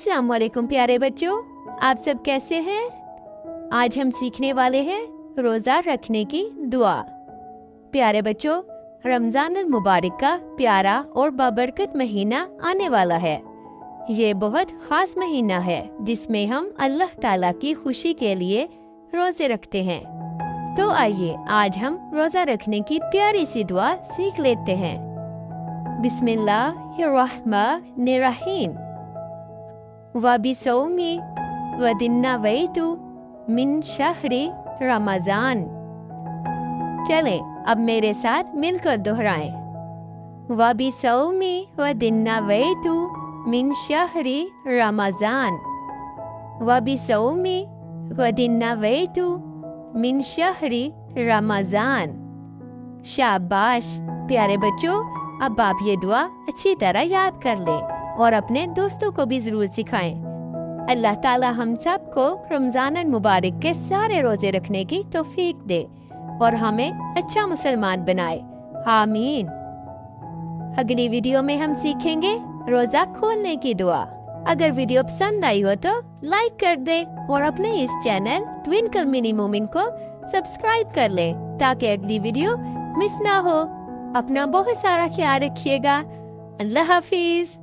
अस्सलाम वालेकुम प्यारे बच्चों, आप सब कैसे हैं? आज हम सीखने वाले हैं रोज़ा रखने की दुआ। प्यारे बच्चों, रमज़ान अल मुबारक का प्यारा और बाबरकत महीना आने वाला है। ये बहुत ख़ास महीना है जिसमें हम अल्लाह ताला की खुशी के लिए रोज़े रखते हैं। तो आइए आज हम रोज़ा रखने की प्यारी सी दुआ सीख लेते हैं। बिस्मिल्लाहिर्रहमानिर्रहीम। वबिसौमी वदिन्नवैतु मिन शहरी रमज़ान। चलें अब मेरे साथ मिलकर दोहराएं। वबिसौमी वदिन्नवैतु मिन शहरी रमज़ान। वबिसौमी वदिन्नवैतु मिन शहरी रमज़ान। शाबाश प्यारे बच्चों, अब आप ये दुआ अच्छी तरह याद कर लें और अपने दोस्तों को भी जरूर सिखाएं। अल्लाह ताला हम सबको रमज़ान मुबारक के सारे रोजे रखने की तौफीक दे और हमें अच्छा मुसलमान बनाए। आमीन। अगली वीडियो में हम सीखेंगे रोजा खोलने की दुआ। अगर वीडियो पसंद आई हो तो लाइक कर दे और अपने इस चैनल ट्विंकल मिनी मोमिन को सब्सक्राइब कर ले ताकि अगली वीडियो मिस ना हो। अपना बहुत सारा ख्याल रखिएगा। अल्लाह हाफिज।